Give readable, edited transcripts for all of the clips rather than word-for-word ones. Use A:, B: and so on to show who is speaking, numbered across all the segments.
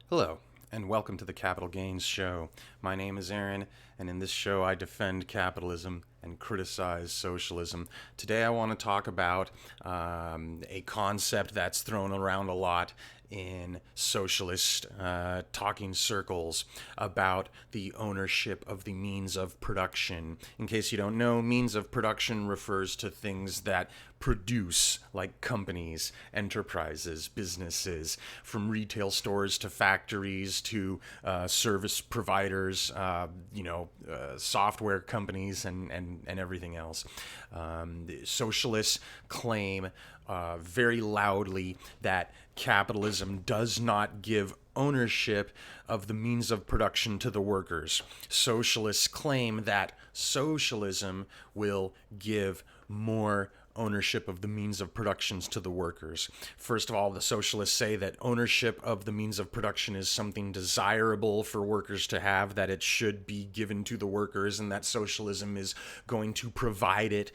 A: Hello, and welcome to the Capital Gains Show. My name is Aaron, and in this show I defend capitalism and criticize socialism. Today I want to talk about a concept that's thrown around a lot in socialist talking circles about the ownership of the means of production. In case you don't know, means of production refers to things that produce, like companies, enterprises, businesses, from retail stores to factories to service providers, software companies, and everything else. Socialists claim very loudly that capitalism does not give ownership of the means of production to the workers. Socialists claim that socialism will give more ownership of the means of productions to the workers. First of all, the socialists say that ownership of the means of production is something desirable for workers to have, that it should be given to the workers, and that socialism is going to provide it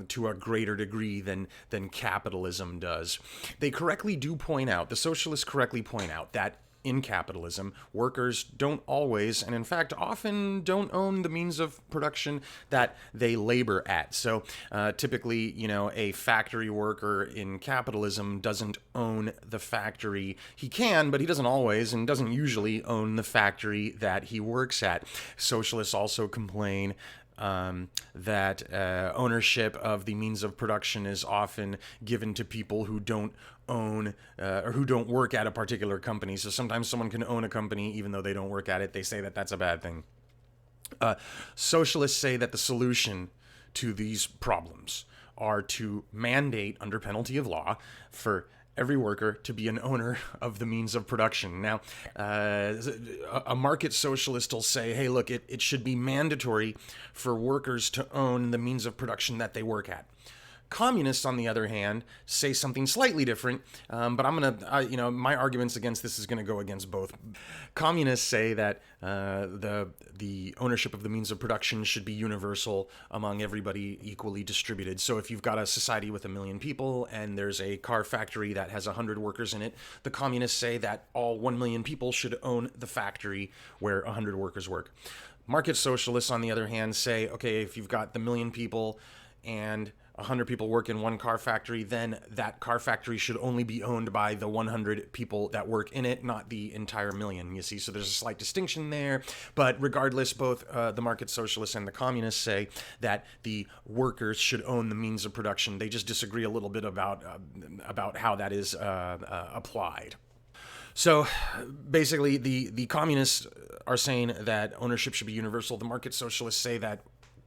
A: to a greater degree than capitalism does. They correctly do point out, the socialists correctly point out that in capitalism, workers don't always, and in fact often, don't own the means of production that they labor at. So typically, a factory worker in capitalism doesn't own the factory. He can, but he doesn't always and doesn't usually own the factory that he works at. Socialists also complain that ownership of the means of production is often given to people who don't own or who don't work at a particular company. So sometimes someone can own a company even though they don't work at it. They say that that's a bad thing. Socialists say that the solution to these problems are to mandate, under penalty of law, for every worker to be an owner of the means of production. Now, a market socialist will say, hey, look, it should be mandatory for workers to own the means of production that they work at. Communists, on the other hand, say something slightly different, but I'm going to, my arguments against this is going to go against both. Communists say that the ownership of the means of production should be universal among everybody, equally distributed. So if you've got a society with 1 million people and there's a car factory that has 100 workers in it, the communists say that all 1 million people should own the factory where 100 workers work. Market socialists, on the other hand, say, okay, if you've got the 1 million people and 100 people work in one car factory, then that car factory should only be owned by the 100 people that work in it, not the entire 1 million, you see. So there's a slight distinction there. But regardless, both the market socialists and the communists say that the workers should own the means of production. They just disagree a little bit about how that is applied. So basically, the communists are saying that ownership should be universal. The market socialists say that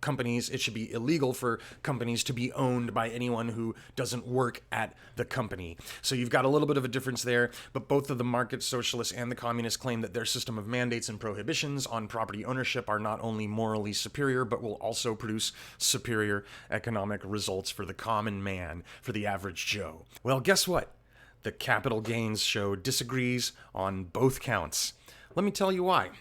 A: it should be illegal for companies to be owned by anyone who doesn't work at the company. So you've got a little bit of a difference there, but both of the market socialists and the communists claim that their system of mandates and prohibitions on property ownership are not only morally superior, but will also produce superior economic results for the common man, for the average Joe. Well, guess what? The Capital Gains Show disagrees on both counts. Let me tell you why.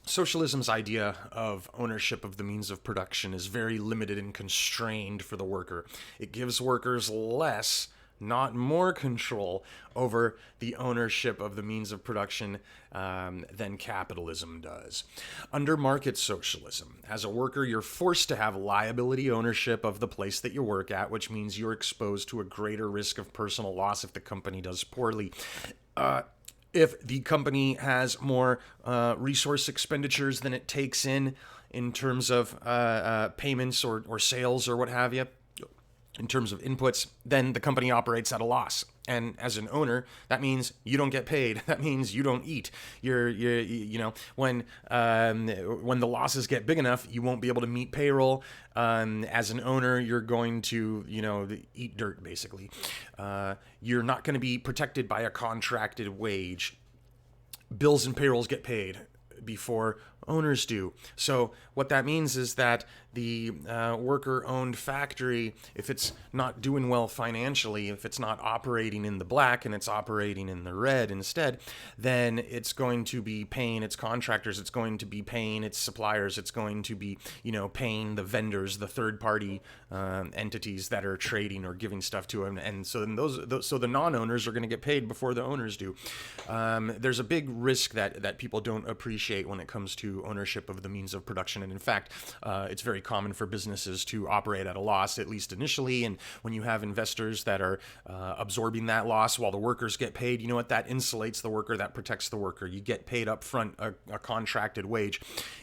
A: Socialism's idea of ownership of the means of production is very limited and constrained for the worker. It gives workers less, not more, control over the ownership of the means of production than capitalism does. Under market socialism, as a worker, you're forced to have liability ownership of the place that you work at, which means you're exposed to a greater risk of personal loss if the company does poorly. If the company has more resource expenditures than it takes in terms of payments or sales or what have you, in terms of inputs, then the company operates at a loss. And as an owner, that means you don't get paid. That means you don't eat. When the losses get big enough, you won't be able to meet payroll. As an owner, you're going to, eat dirt, basically. You're not going to be protected by a contracted wage. Bills and payrolls get paid. before owners do. So what that means is that the worker-owned factory, if it's not doing well financially, if it's not operating in the black and it's operating in the red instead, then it's going to be paying its contractors, it's going to be paying its suppliers, it's going to be, paying the vendors, the third-party entities that are trading or giving stuff to them, and so then so the non-owners are going to get paid before the owners do. There's a big risk that people don't appreciate when it comes to ownership of the means of production, and in fact, it's very common for businesses to operate at a loss, at least initially, and when you have investors that are absorbing that loss while the workers get paid, you know what, that insulates the worker, that protects the worker. You get paid up front a contracted wage.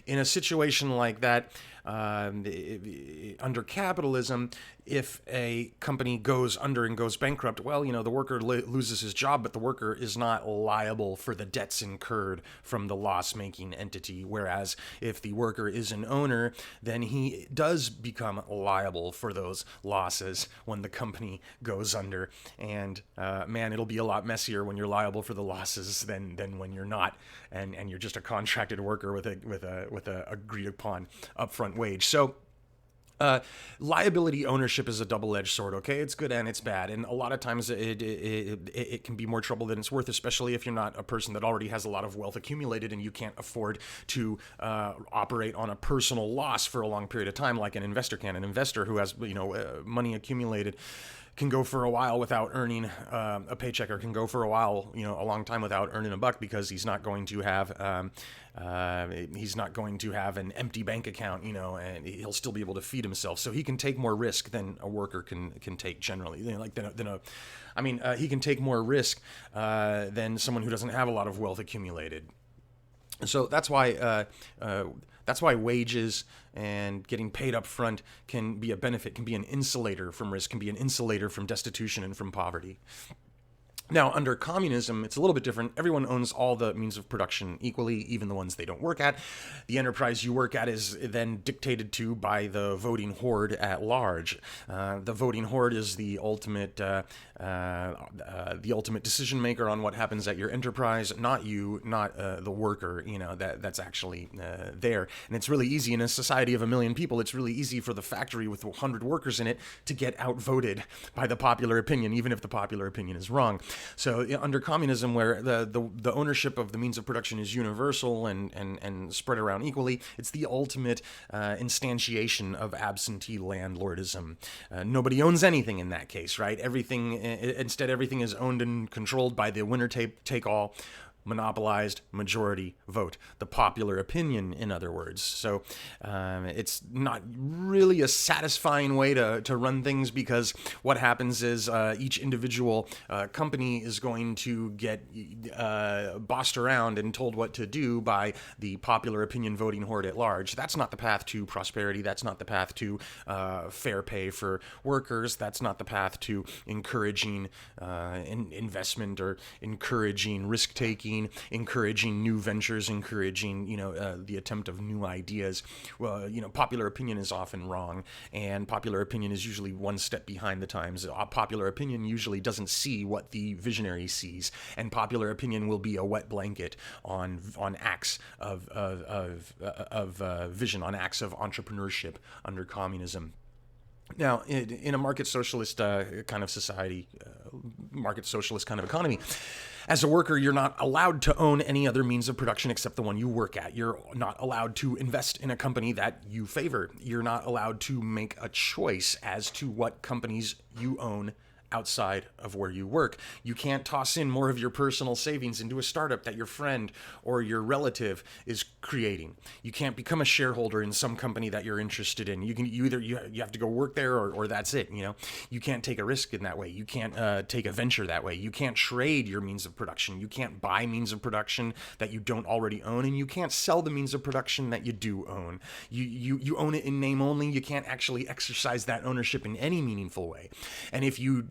A: In a situation like that, under capitalism, if a company goes under and goes bankrupt, well, the worker loses his job, but the worker is not liable for the debts incurred from the loss-making entity. Whereas if the worker is an owner, then he does become liable for those losses when the company goes under. And man, it'll be a lot messier when you're liable for the losses than when you're not, and you're just a contracted worker with a agreed upon upfront wage. So liability ownership is a double-edged sword, okay? It's good and it's bad, and a lot of times it can be more trouble than it's worth, especially if you're not a person that already has a lot of wealth accumulated and you can't afford to operate on a personal loss for a long period of time like an investor can. An investor who has money accumulated can go for a while without earning a paycheck, or can go for a while, a long time without earning a buck, because he's not going to have an empty bank account, and he'll still be able to feed himself. So he can take more risk than a worker can take generally. He can take more risk than someone who doesn't have a lot of wealth accumulated. So that's why wages and getting paid up front can be a benefit, can be an insulator from risk, can be an insulator from destitution and from poverty. Now, under communism, it's a little bit different. Everyone owns all the means of production equally, even the ones they don't work at. The enterprise you work at is then dictated to by the voting horde at large. The voting horde is the ultimate decision maker on what happens at your enterprise, not you, not the worker. That's actually there. And it's really easy in a society of 1 million people. It's really easy for the factory with 100 workers in it to get outvoted by the popular opinion, even if the popular opinion is wrong. So under communism, where the ownership of the means of production is universal and spread around equally, it's the ultimate instantiation of absentee landlordism. Nobody owns anything in that case, right? Instead, everything is owned and controlled by the winner-take-all monopolized majority vote, the popular opinion, in other words. So it's not really a satisfying way to run things, because what happens is each individual company is going to get bossed around and told what to do by the popular opinion voting horde at large. That's not the path to prosperity. That's not the path to fair pay for workers. That's not the path to encouraging investment, or encouraging risk-taking, encouraging new ventures, encouraging the attempt of new ideas. Well, popular opinion is often wrong, and popular opinion is usually one step behind the times. Popular opinion usually doesn't see what the visionary sees, and popular opinion will be a wet blanket on acts of vision, on acts of entrepreneurship under communism. Now, in a market socialist kind of society, market socialist kind of economy, as a worker, you're not allowed to own any other means of production except the one you work at. You're not allowed to invest in a company that you favor. You're not allowed to make a choice as to what companies you own outside of where you work. You can't toss in more of your personal savings into a startup that your friend or your relative is creating. You can't become a shareholder in some company that you're interested in. You have to go work there, or that's it. You can't take a risk in that way. You can't take a venture that way. You can't trade your means of production. You can't buy means of production that you don't already own, and you can't sell the means of production that you do own. You own it in name only. You can't actually exercise that ownership in any meaningful way. And if you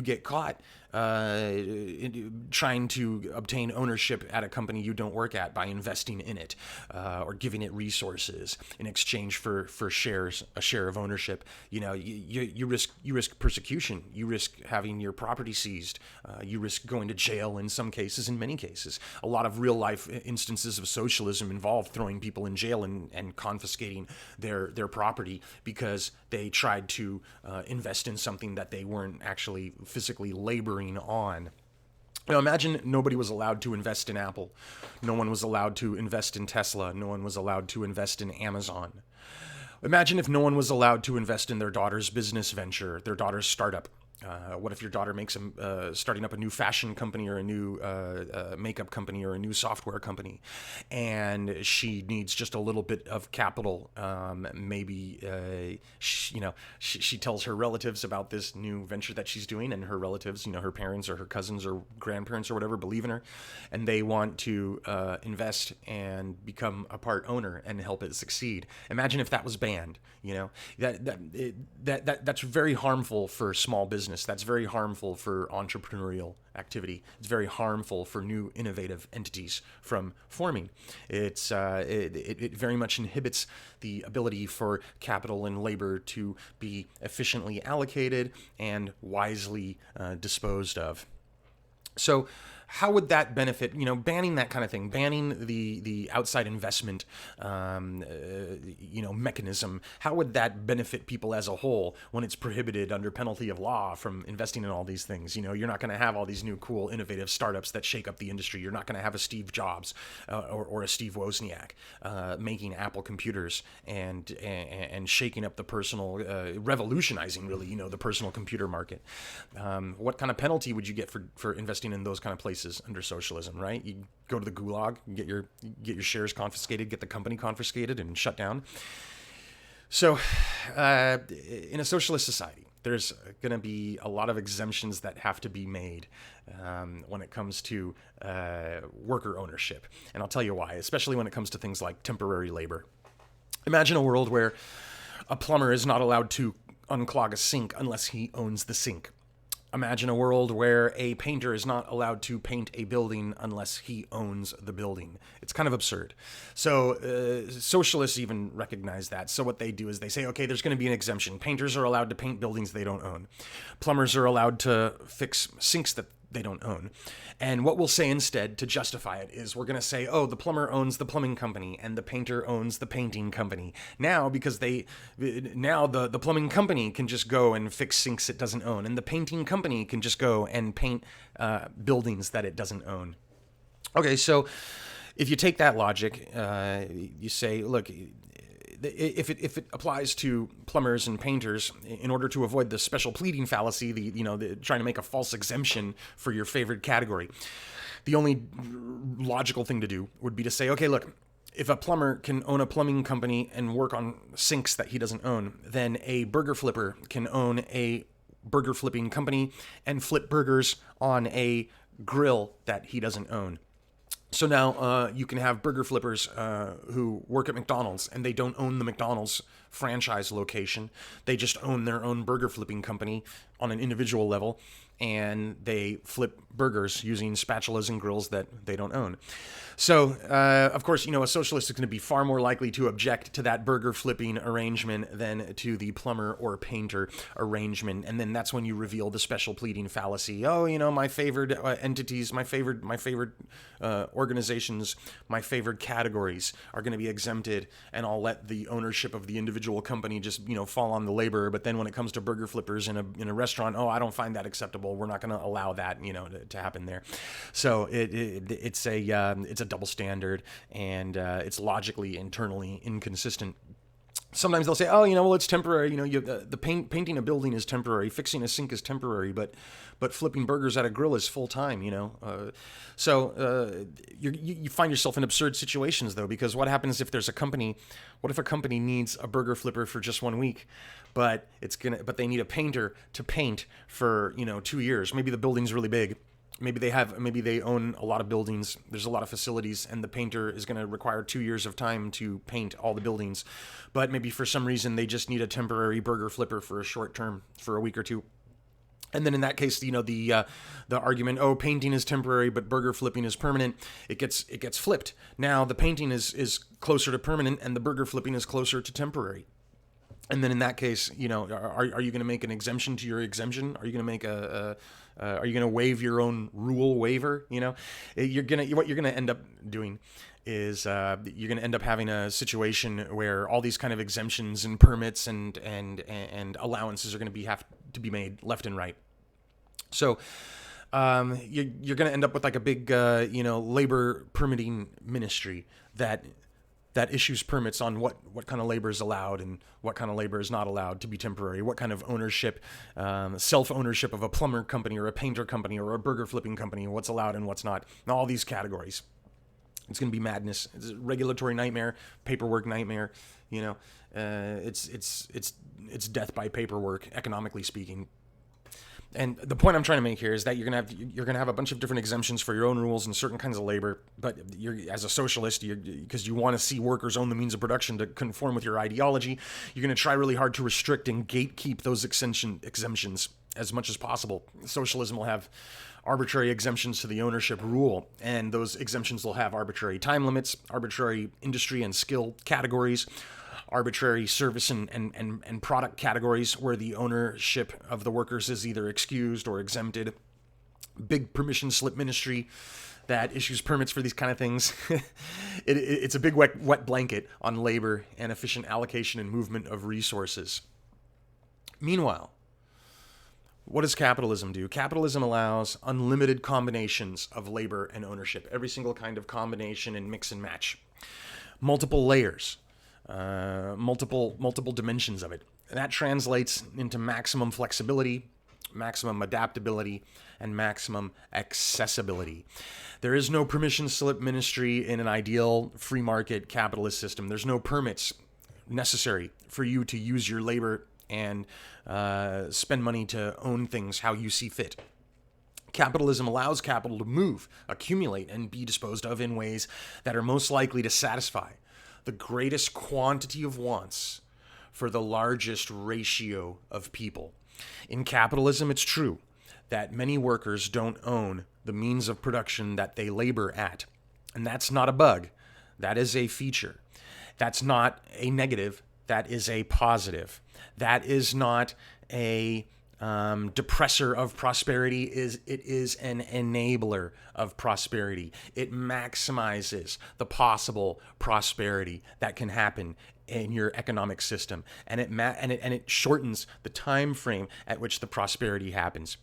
A: get caught trying to obtain ownership at a company you don't work at by investing in it, or giving it resources in exchange for shares, a share of ownership. You risk persecution. You risk having your property seized. You risk going to jail in some cases. In many cases, a lot of real life instances of socialism involve throwing people in jail and confiscating their property because they tried to invest in something that they weren't actually physically laboring on. Now imagine nobody was allowed to invest in Apple. No one was allowed to invest in Tesla. No one was allowed to invest in Amazon. Imagine if no one was allowed to invest in their daughter's business venture, their daughter's startup. What if your daughter makes starting up a new fashion company or a new makeup company or a new software company, and she needs just a little bit of capital? Maybe she tells her relatives about this new venture that she's doing, and her relatives, her parents or her cousins or grandparents or whatever, believe in her, and they want to invest and become a part owner and help it succeed. Imagine if that was banned. That's very harmful for small business. That's very harmful for entrepreneurial activity. It's very harmful for new innovative entities from forming. It very much inhibits the ability for capital and labor to be efficiently allocated and wisely disposed of. So how would that benefit, banning that kind of thing, banning the outside investment, mechanism? How would that benefit people as a whole when it's prohibited under penalty of law from investing in all these things? You're not going to have all these new, cool, innovative startups that shake up the industry. You're not going to have a Steve Jobs or a Steve Wozniak making Apple computers and shaking up the personal, revolutionizing really, the personal computer market. What kind of penalty would you get for investing in those kind of places under socialism, right? You go to the gulag, get your shares confiscated, get the company confiscated and shut down. So in a socialist society, there's going to be a lot of exemptions that have to be made when it comes to worker ownership. And I'll tell you why, especially when it comes to things like temporary labor. Imagine a world where a plumber is not allowed to unclog a sink unless he owns the sink. Imagine a world where a painter is not allowed to paint a building unless he owns the building. It's kind of absurd. So socialists even recognize that. So what they do is they say, okay, there's going to be an exemption. Painters are allowed to paint buildings they don't own. Plumbers are allowed to fix sinks that they don't own. And what we'll say instead to justify it is we're going to say, oh, the plumber owns the plumbing company and the painter owns the painting company. Now, because the plumbing company can just go and fix sinks it doesn't own, and the painting company can just go and paint buildings that it doesn't own. Okay, so if you take that logic, you say, look, if it applies to plumbers and painters, in order to avoid the special pleading fallacy, the trying to make a false exemption for your favorite category, the only logical thing to do would be to say, okay, look, if a plumber can own a plumbing company and work on sinks that he doesn't own, then a burger flipper can own a burger flipping company and flip burgers on a grill that he doesn't own. So now you can have burger flippers who work at McDonald's and they don't own the McDonald's franchise location. They just own their own burger flipping company on an individual level, and they flip burgers using spatulas and grills that they don't own. So, of course, a socialist is going to be far more likely to object to that burger flipping arrangement than to the plumber or painter arrangement. And then that's when you reveal the special pleading fallacy. Oh, my favorite entities, my favorite organizations, my favorite categories are going to be exempted, and I'll let the ownership of the individual company just, fall on the laborer. But then when it comes to burger flippers in a restaurant, oh, I don't find that acceptable. We're not going to allow that, to happen there. So it's a double standard, and it's logically internally inconsistent. Sometimes they'll say, oh, well, it's temporary. Painting a building is temporary. Fixing a sink is temporary, but flipping burgers at a grill is full time. So you find yourself in absurd situations though, because what happens if there's a company? What if a company needs a burger flipper for just 1 week, but they need a painter to paint for 2 years? Maybe the building's really big. Maybe they own a lot of buildings. There's a lot of facilities, and the painter is going to require 2 years of time to paint all the buildings. But maybe for some reason they just need a temporary burger flipper for a short term, for a week or two. And then in that case, the argument, oh, painting is temporary, but burger flipping is permanent. It gets flipped. Now the painting is closer to permanent, and the burger flipping is closer to temporary. And then in that case, are you going to make an exemption to your exemption? Are you going to make are you going to waive your own rule waiver? What you're going to end up doing is you're going to end up having a situation where all these kind of exemptions and permits and allowances are going to have to be made left and right. So you're going to end up with like a big labor permitting ministry that issues permits on what kind of labor is allowed and what kind of labor is not allowed to be temporary, what kind of ownership, self-ownership of a plumber company or a painter company or a burger flipping company, what's allowed and what's not, and all these categories. It's going to be madness. It's a regulatory nightmare, paperwork nightmare. It's death by paperwork, economically speaking. And the point I'm trying to make here is that you're gonna have a bunch of different exemptions for your own rules and certain kinds of labor. But as a socialist, because you want to see workers own the means of production to conform with your ideology, you're gonna try really hard to restrict and gatekeep those exemptions as much as possible. Socialism will have arbitrary exemptions to the ownership rule, and those exemptions will have arbitrary time limits, arbitrary industry and skill categories, arbitrary service and product categories where the ownership of the workers is either excused or exempted. Big permission slip ministry that issues permits for these kind of things. It's a big wet blanket on labor and efficient allocation and movement of resources. Meanwhile, what does capitalism do? Capitalism allows unlimited combinations of labor and ownership, every single kind of combination and mix and match, multiple layers, multiple dimensions of it. And that translates into maximum flexibility, maximum adaptability, and maximum accessibility. There is no permission slip ministry in an ideal free market capitalist system. There's no permits necessary for you to use your labor and spend money to own things how you see fit. Capitalism allows capital to move, accumulate, and be disposed of in ways that are most likely to satisfy the greatest quantity of wants for the largest ratio of people. In capitalism, it's true that many workers don't own the means of production that they labor at. And that's not a bug. That is a feature. That's not a negative. That is a positive. That is not a depressor of prosperity. It is an enabler of prosperity. It maximizes the possible prosperity that can happen in your economic system, and it shortens the time frame at which the prosperity happens.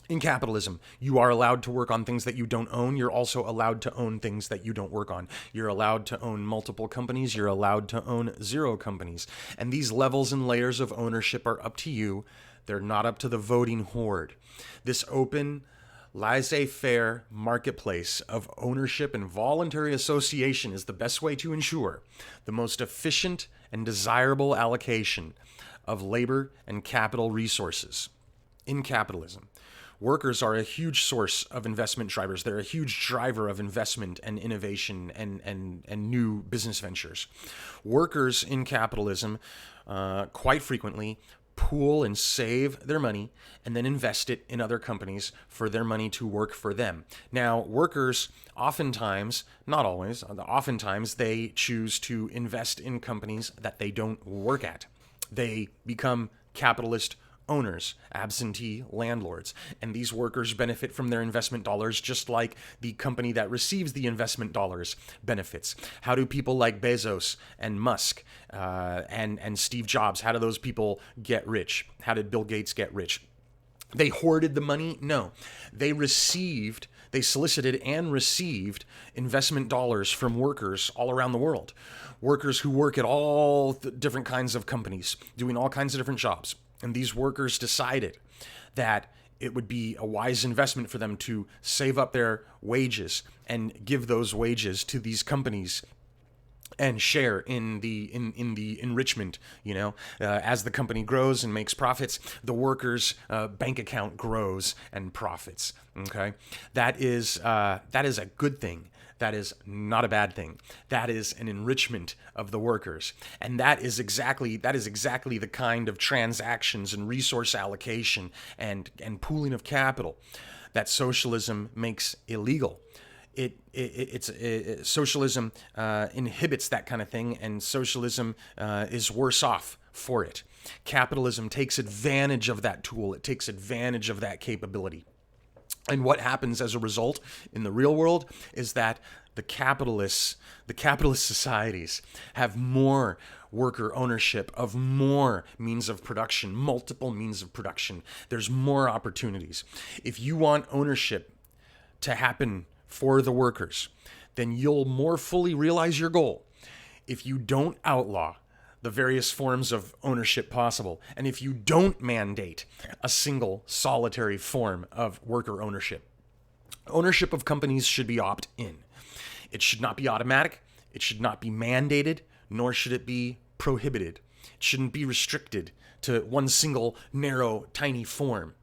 A: In capitalism, you are allowed to work on things that you don't own. You're also allowed to own things that you don't work on. You're allowed to own multiple companies. You're allowed to own 0 companies. And these levels and layers of ownership are up to you. They're not up to the voting horde. This open, laissez-faire marketplace of ownership and voluntary association is the best way to ensure the most efficient and desirable allocation of labor and capital resources. In capitalism, workers are a huge source of investment drivers. They're a huge driver of investment and innovation and new business ventures. Workers in capitalism quite frequently pool and save their money and then invest it in other companies for their money to work for them. Now, workers oftentimes, not always, oftentimes they choose to invest in companies that they don't work at. They become capitalist owners, absentee landlords, and these workers benefit from their investment dollars just like the company that receives the investment dollars benefits. How do people like Bezos and Musk and Steve Jobs, how do those people get rich? How did Bill Gates get rich? They hoarded the money? No. They solicited and received investment dollars from workers all around the world. Workers who work at all different kinds of companies, doing all kinds of different jobs. And these workers decided that it would be a wise investment for them to save up their wages and give those wages to these companies and share in the enrichment. As the company grows and makes profits, the workers' bank account grows and profits. Okay, that is a good thing. That is not a bad thing. That is an enrichment of the workers. And that is exactly the kind of transactions and resource allocation and pooling of capital that socialism makes illegal. Socialism inhibits that kind of thing, and socialism is worse off for it. Capitalism takes advantage of that tool. It takes advantage of that capability. And what happens as a result in the real world is that the capitalist societies have more worker ownership of more means of production, multiple means of production. There's more opportunities. If you want ownership to happen for the workers, then you'll more fully realize your goal if you don't outlaw the various forms of ownership possible, and if you don't mandate a single solitary form of worker ownership. Ownership of companies should be opt-in. It should not be automatic, it should not be mandated, nor should it be prohibited. It shouldn't be restricted to one single, narrow, tiny form.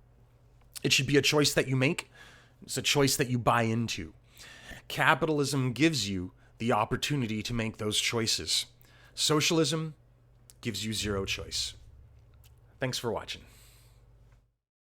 A: It should be a choice that you make. It's a choice that you buy into. Capitalism gives you the opportunity to make those choices. Socialism gives you zero choice. Thanks for watching.